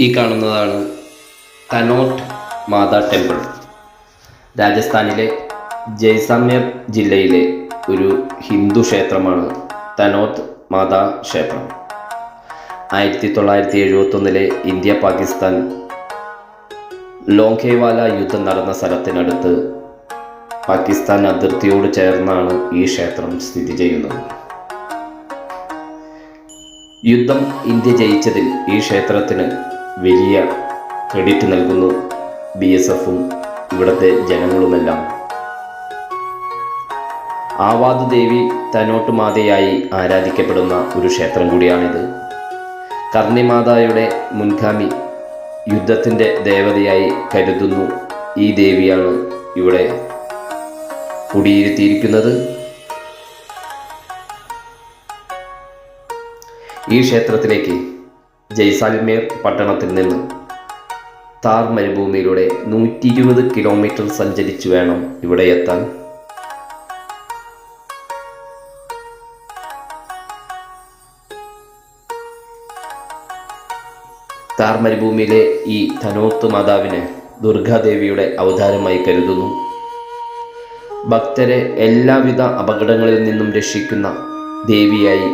ഈ കാണുന്നതാണ് തനോട്ട് മാതാ ടെമ്പിൾ. രാജസ്ഥാനിലെ ജയ്സാമേർ ജില്ലയിലെ ഒരു ഹിന്ദു ക്ഷേത്രമാണ് തനോത്ത് മാതാ ക്ഷേത്രം. 1971 ഇന്ത്യ പാകിസ്ഥാൻ ലോങ്കേവാല യുദ്ധം നടന്ന സ്ഥലത്തിനടുത്ത് പാകിസ്ഥാൻ അതിർത്തിയോട് ചേർന്നാണ് ഈ ക്ഷേത്രം സ്ഥിതി ചെയ്യുന്നത്. യുദ്ധം ഇന്ത്യ ജയിച്ചതിൽ ഈ ക്ഷേത്രത്തിന് വലിയ ക്രെഡിറ്റ് നൽകുന്നു BSFും ഇവിടുത്തെ ജനങ്ങളുമെല്ലാം. ആവാദ് ദേവി തനോട്ട് മാതയായി ആരാധിക്കപ്പെടുന്ന ഒരു ക്ഷേത്രം കൂടിയാണിത്. കർണിമാതായുടെ മുൻഗാമി, യുദ്ധത്തിൻ്റെ ദേവതയായി കരുതുന്നു ഈ ദേവിയാണ് ഇവിടെ കുടിയിരുത്തിയിരിക്കുന്നത്. ഈ ക്ഷേത്രത്തിലേക്ക് ജയ്സാൽമേർ പട്ടണത്തിൽ നിന്ന് താർ മരുഭൂമിയിലൂടെ 120 കിലോമീറ്റർ സഞ്ചരിച്ചു വേണം ഇവിടെ എത്താൻ. താർ മരുഭൂമിയിലെ ഈ തനോത്ത് മാതാവിനെ ദുർഗാദേവിയുടെ അവതാരമായി കരുതുന്നു. ഭക്തരെ എല്ലാവിധ അപകടങ്ങളിൽ നിന്നും രക്ഷിക്കുന്ന ദേവിയായി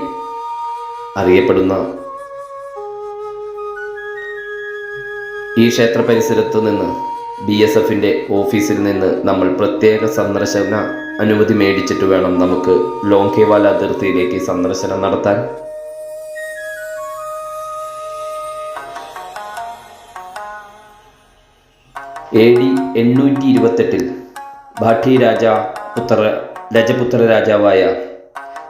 അറിയപ്പെടുന്ന ഈ ക്ഷേത്ര പരിസരത്ത് നിന്ന് BSFിൻ്റെ ഓഫീസിൽ നിന്ന് നമ്മൾ പ്രത്യേക സന്ദർശന അനുമതി മേടിച്ചിട്ട് വേണം നമുക്ക് ലോങ്കേവാല അതിർത്തിയിലേക്ക് സന്ദർശനം നടത്താൻ. AD 828 ഭാട്ടി രജപുത്ര രാജാവായ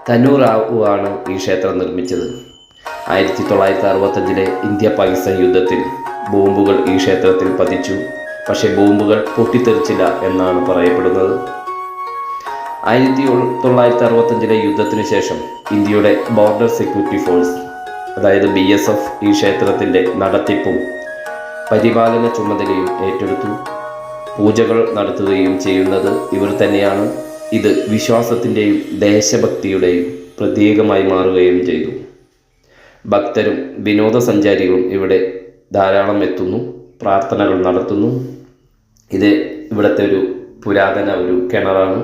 തനുറാവു ആണ് ഈ ക്ഷേത്രം നിർമ്മിച്ചത്. 1965 ഇന്ത്യ പാകിസ്ഥാൻ യുദ്ധത്തിൽ ബോംബുകൾ ഈ ക്ഷേത്രത്തിൽ പതിച്ചു. പക്ഷേ ബോംബുകൾ പൊട്ടിത്തെറിച്ചില്ല എന്നാണ് പറയപ്പെടുന്നത്. 1965 യുദ്ധത്തിനു ശേഷം ഇന്ത്യയുടെ ബോർഡർ സെക്യൂരിറ്റി ഫോഴ്സ്, അതായത് BSF, ഈ ക്ഷേത്രത്തിൻ്റെ നടത്തിപ്പും പരിപാലന ചുമതലയും ഏറ്റെടുത്തു. പൂജകൾ നടത്തുകയും ചെയ്യുന്നത് ഇവർ തന്നെയാണ്. ഇത് വിശ്വാസത്തിൻ്റെയും ദേശഭക്തിയുടെയും പ്രതീകമായി മാറുകയും ചെയ്തു. ഭക്തരും വിനോദസഞ്ചാരികളും ഇവിടെ ധാരാളം എത്തുന്നു, പ്രാർത്ഥനകൾ നടത്തുന്നു. ഇത് ഇവിടുത്തെ ഒരു പുരാതന ഒരു കിണറാണ്.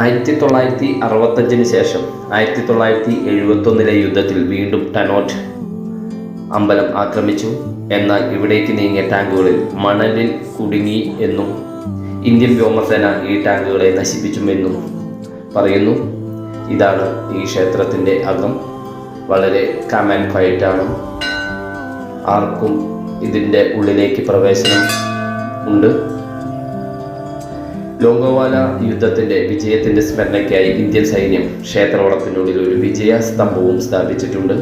ആയിരത്തി 1965 ശേഷം 1971 യുദ്ധത്തിൽ വീണ്ടും തനോട്ട് അമ്പലം ആക്രമിച്ചു. എന്നാൽ ഇവിടേക്ക് നീങ്ങിയ ടാങ്കുകളിൽ മണലിൽ കുടുങ്ങി എന്നും ഇന്ത്യൻ വ്യോമസേന ഈ ടാങ്കുകളെ നശിപ്പിച്ചുമെന്നും പറയുന്നു. ഇതാണ് ഈ ക്ഷേത്രത്തിൻ്റെ അകം. വളരെ കാം ആൻഡ് ക്വയറ്റ് ആണ്. ആർക്കും ഇതിൻ്റെ ഉള്ളിലേക്ക് പ്രവേശനം ഉണ്ട്. ലോങ്കേവാല യുദ്ധത്തിൻ്റെ വിജയത്തിൻ്റെ സ്മരണയ്ക്കായി ഇന്ത്യൻ സൈന്യം ക്ഷേത്രവളത്തിനുള്ളിൽ ഒരു വിജയ സ്തംഭവും സ്ഥാപിച്ചിട്ടുണ്ട്.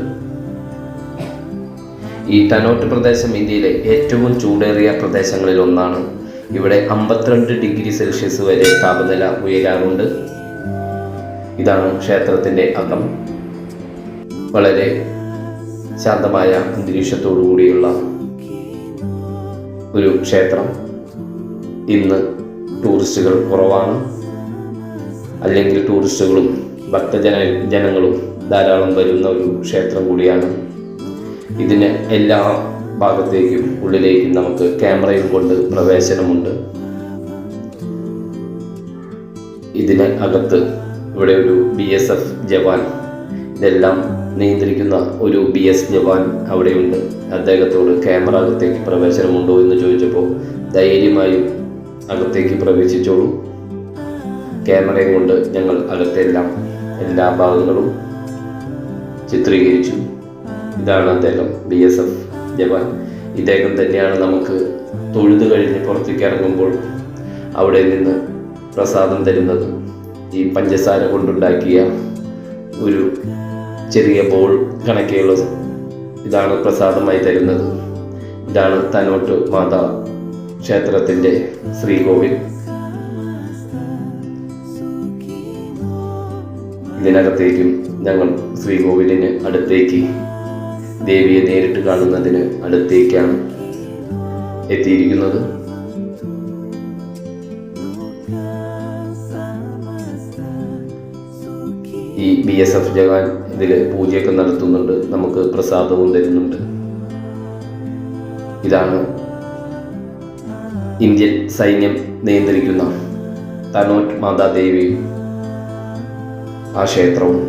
ഈ തനോട്ട് പ്രദേശം ഇന്ത്യയിലെ ഏറ്റവും ചൂടേറിയ പ്രദേശങ്ങളിൽ ഒന്നാണ്. ഇവിടെ 52 ഡിഗ്രി സെൽഷ്യസ് വരെ താപനില ഉയരാറുണ്ട്. ഇതാണ് ക്ഷേത്രത്തിൻ്റെ അകം. വളരെ ശാന്തമായ അന്തരീക്ഷത്തോടു കൂടിയുള്ള ഒരു ക്ഷേത്രം. ഇന്ന് ടൂറിസ്റ്റുകൾ കുറവാണ്. അല്ലെങ്കിൽ ടൂറിസ്റ്റുകളും ജനങ്ങളും ധാരാളം വരുന്ന ഒരു ക്ഷേത്രം കൂടിയാണ്. ഇതിന് എല്ലാ ഭാഗത്തേക്കും ഉള്ളിലേക്കും നമുക്ക് ക്യാമറയും കൊണ്ട് പ്രവേശനമുണ്ട്. ഇതിന് അകത്ത് ഇവിടെ ഒരു BSF ജവാൻ, ഇതെല്ലാം നിയന്ത്രിക്കുന്ന ഒരു BS ജവാൻ അവിടെയുണ്ട്. അദ്ദേഹത്തോട് ക്യാമറ അകത്തേക്ക് പ്രവേശനമുണ്ടോ എന്ന് ചോദിച്ചപ്പോൾ ധൈര്യമായും അകത്തേക്ക് പ്രവേശിച്ചോളൂ, ക്യാമറയും കൊണ്ട് ഞങ്ങൾ അകത്തെല്ലാം എല്ലാ ഭാഗങ്ങളും ചിത്രീകരിച്ചു. ഇതാണ് അദ്ദേഹം, BSF ജവാൻ. ഇദ്ദേഹം തന്നെയാണ് നമുക്ക് തൊഴുത് കഴിഞ്ഞ് പുറത്തേക്ക് ഇറങ്ങുമ്പോൾ അവിടെ നിന്ന് പ്രസാദം തരുന്നത്. ഈ പഞ്ചസാര കൊണ്ടുണ്ടാക്കിയ ഒരു ചെറിയ ബോൾ കണക്കെയുള്ള ഇതാണ് പ്രസാദമായി തരുന്നത്. ഇതാണ് തനോട്ട് മാതാ ക്ഷേത്രത്തിൻ്റെ ശ്രീകോവിൽ. ഇതിനകത്തേക്കും ഞങ്ങൾ ശ്രീകോവിലിന് അടുത്തേക്ക്, ദേവിയെ നേരിട്ട് കാണുന്നതിന് അടുത്തേക്കാണ് എത്തിയിരിക്കുന്നത്. ഈ BSF ജവാൻ ഇതിൽ പൂജയൊക്കെ നടത്തുന്നുണ്ട്, നമുക്ക് പ്രസാദവും തരുന്നുണ്ട്. ഇതാണ് ഇന്ത്യൻ സൈന്യം നിയന്ത്രിക്കുന്ന തനോറ്റ് മാതാദേവിയും ആ ക്ഷേത്രവും.